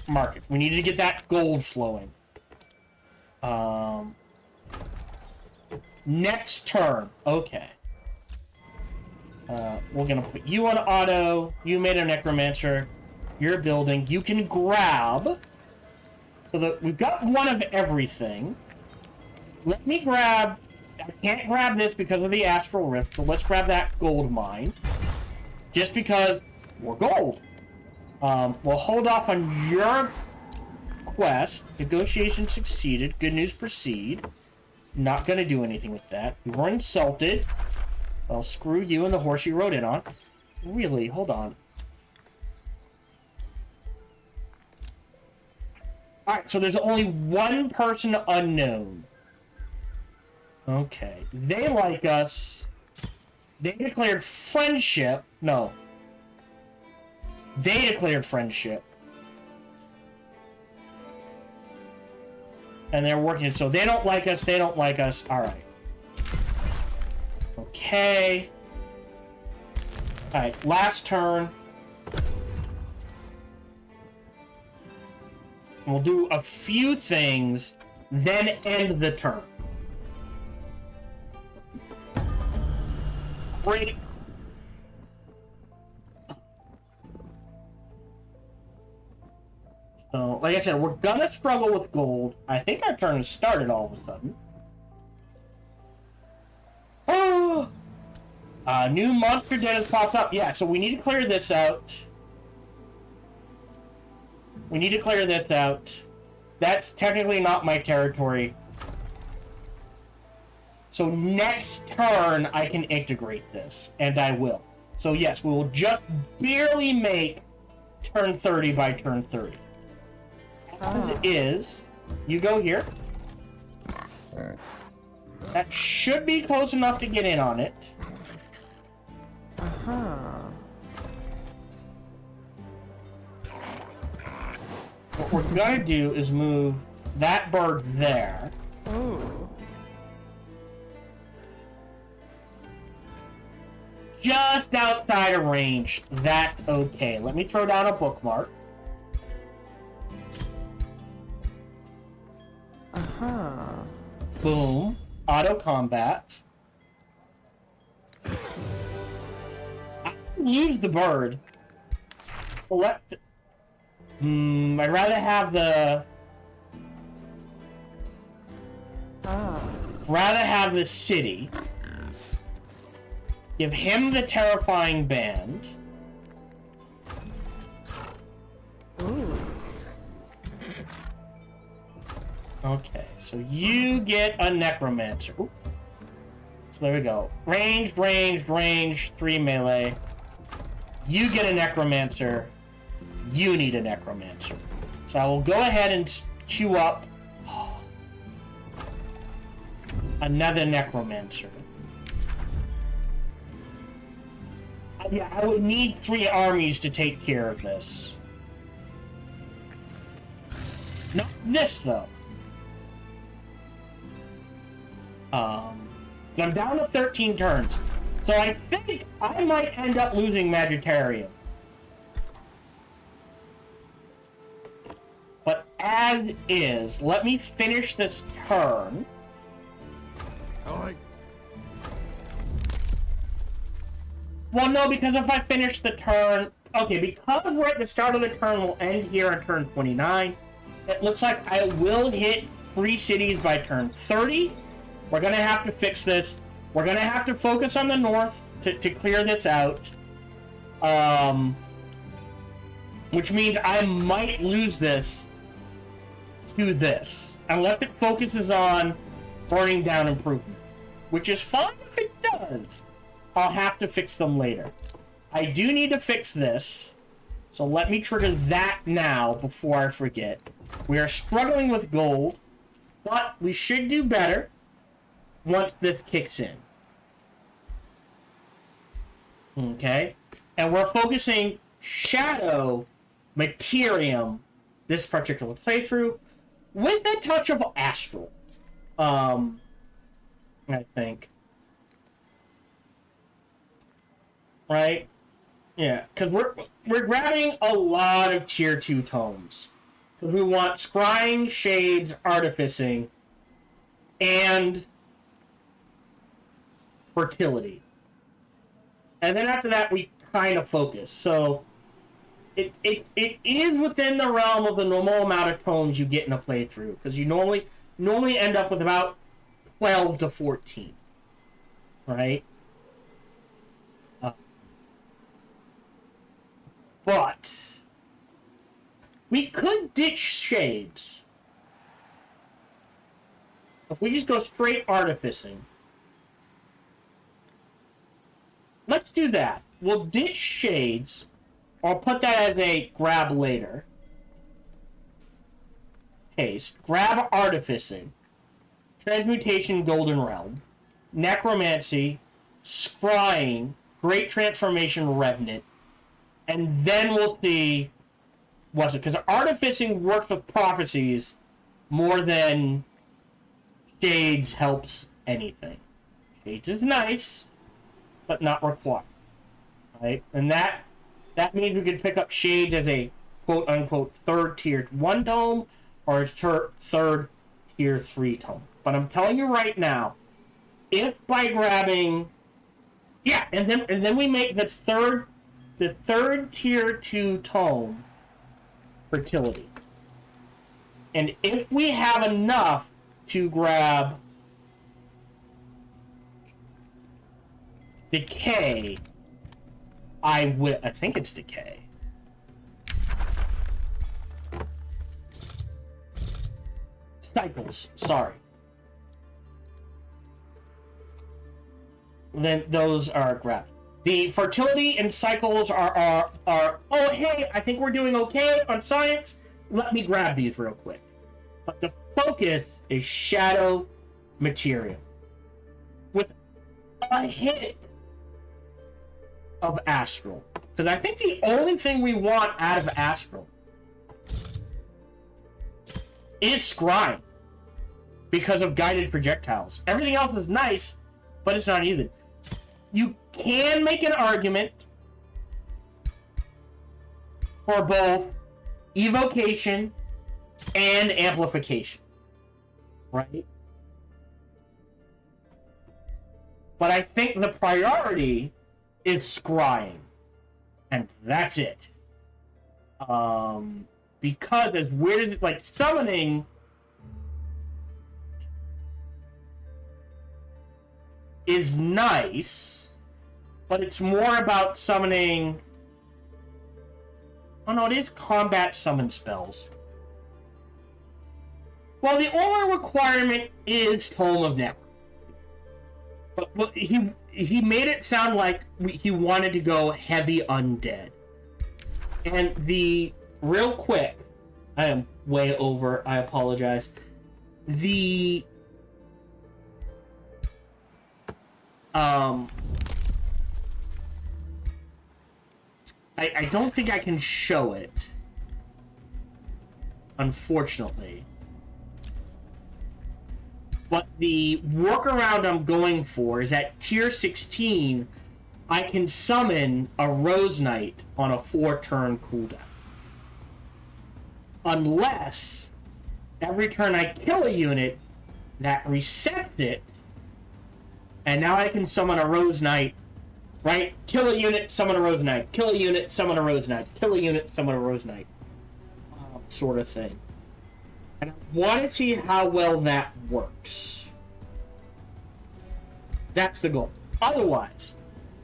Speaker 1: market. We need to get that gold flowing. Next turn. Okay. We're gonna put you on auto. You made a necromancer. You're building. You can grab. So that we've got one of everything. Let me grab... I can't grab this because of the astral rift, so let's grab that gold mine. Just because we're gold. We'll hold off on your quest. Negotiation succeeded. Good news proceed. Not gonna do anything with that. You were insulted. Well, screw you and the horse you rode in on. Really? Hold on. Alright, so there's only one person unknown. Okay. They like us. They declared friendship. No. They declared friendship. And they're working, so they don't like us, they don't like us. Alright. Okay. Alright, last turn. We'll do a few things, then end the turn. Great. So, like I said, we're gonna struggle with gold. I think our turn has started all of a sudden. Oh! New monster den has popped up. Yeah, so we need to clear this out. We need to clear this out. That's technically not my territory. So next turn, I can integrate this, and I will. So yes, we will just barely make turn 30 by turn 30. As is, you go here. That should be close enough to get in on it. What we're gonna do is move that bird there.
Speaker 3: Ooh.
Speaker 1: Just outside of range. That's okay. Let me throw down a bookmark. Boom. Auto combat. I can use the bird. I'd rather have the... Rather have the city. Give him the terrifying band.
Speaker 3: Ooh.
Speaker 1: Okay, so you get a necromancer. Ooh. So there we go. Ranged, ranged, ranged, 3 melee. You get a necromancer. You need a necromancer. So I will go ahead and queue up another necromancer. Yeah, I would need 3 armies to take care of this. Not this, though. And I'm down to 13 turns. So I think I might end up losing Magitarium. But as is, let me finish this turn. Well, no, because if I finish the turn... Okay, because we're at the start of the turn, we'll end here on turn 29. It looks like I will hit 3 cities by turn 30. We're going to have to fix this. We're going to have to focus on the north to clear this out. Which means I might lose this to this. Unless it focuses on burning down improvement. Which is fine if it does. I'll have to fix them later. I do need to fix this. So let me trigger that now before I forget. We are struggling with gold. But we should do better once this kicks in. Okay? And we're focusing Shadow Materium this particular playthrough with a touch of Astral. I think. Right? Yeah, because we're grabbing a lot of tier 2 tomes. Because we want Scrying, Shades, Artificing, and fertility. And then after that, we kind of focus. So it is within the realm of the normal amount of tomes you get in a playthrough, because you normally end up with about 12 to 14, right? But we could ditch shades. If we just go straight artificing. Let's do that. We'll ditch shades. I'll put that as a grab later. Haste. Grab artificing. Transmutation Golden Realm. Necromancy. Scrying. Great Transformation Revenant. And then we'll see what's it. Because artificing works with prophecies more than shades helps anything. Shades is nice, but not required. Right? And that means we could pick up shades as a quote unquote third tier 1 tome or a third tier 3 tome. But I'm telling you right now, if by grabbing and then we make the third tier 2 tome fertility. And if we have enough to grab decay, I think it's decay. Cycles, sorry. Then those are grabbed. The fertility and cycles are oh hey, I think we're doing okay on science. Let me grab these real quick. But the focus is shadow material. With a hint of astral. Because I think the only thing we want out of astral is scrying. Because of guided projectiles. Everything else is nice, but it's not either. You can make an argument for both evocation and amplification. Right? But I think the priority is scrying. And that's it. Because as weird as it, like, summoning is nice, but it's more about summoning. Oh no, it is combat summon spells. Well, the only requirement is Tome of Necromancy. But he made it sound like he wanted to go heavy undead. And the real quick, I am way over. I apologize. I don't think I can show it, unfortunately. But the workaround I'm going for is at tier 16, I can summon a Rose Knight on a 4-turn cooldown. Unless every turn I kill a unit, that resets it, and now I can summon a Rose Knight, right? Kill a unit, summon a Rose Knight. Kill a unit, summon a Rose Knight. Kill a unit, summon a Rose Knight. Sort of thing. And I want to see how well that works. That's the goal. Otherwise,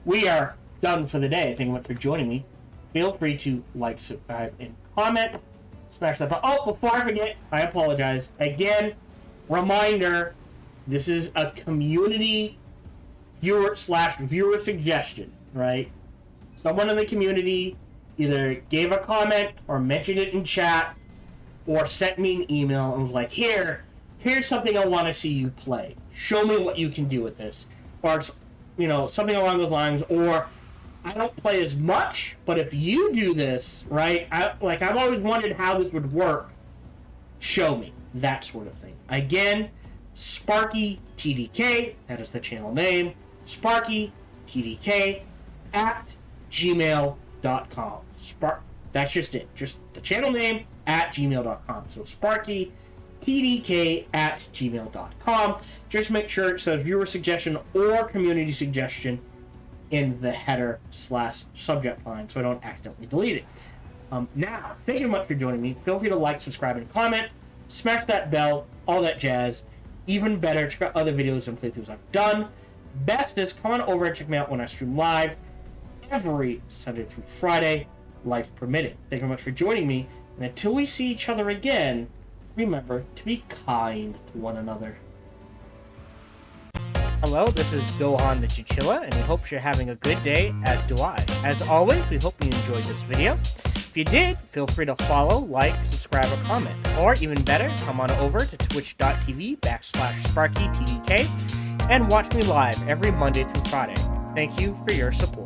Speaker 1: we are done for the day. Thank you much for joining me. Feel free to like, subscribe, and comment. Smash that button. Oh, before I forget, I apologize. Again, reminder, this is a community viewer suggestion, right? Someone in the community either gave a comment or mentioned it in chat or sent me an email and was like, here's something I want to see you play. Show me what you can do with this. Or, you know, something along those lines. Or, I don't play as much, but if you do this, right, I've always wondered how this would work. Show me. That sort of thing. Again, Sparky TDK, that is the channel name. Sparky TDK at gmail.com. That's just it. Just the channel name at gmail.com. So Sparky tdk@gmail.com. Just make sure it says viewer suggestion or community suggestion in the header/subject line so I don't accidentally delete it. Now, thank you much for joining me. Feel free to like, subscribe, and comment. Smash that bell, all that jazz. Even better, check out other videos and playthroughs I've done. Best is come on over and check me out when I stream live every Sunday through Friday, life permitting. Thank you very much for joining me, and until we see each other again, remember to be kind to one another.
Speaker 4: Hello, this is Gohan the Chinchilla, and we hope you're having a good day, as do I. As always, we hope you enjoyed this video. If you did, feel free to follow, like, subscribe, or comment. Or even better, come on over to twitch.tv/SparkyTDK and watch me live every Monday through Friday. Thank you for your support.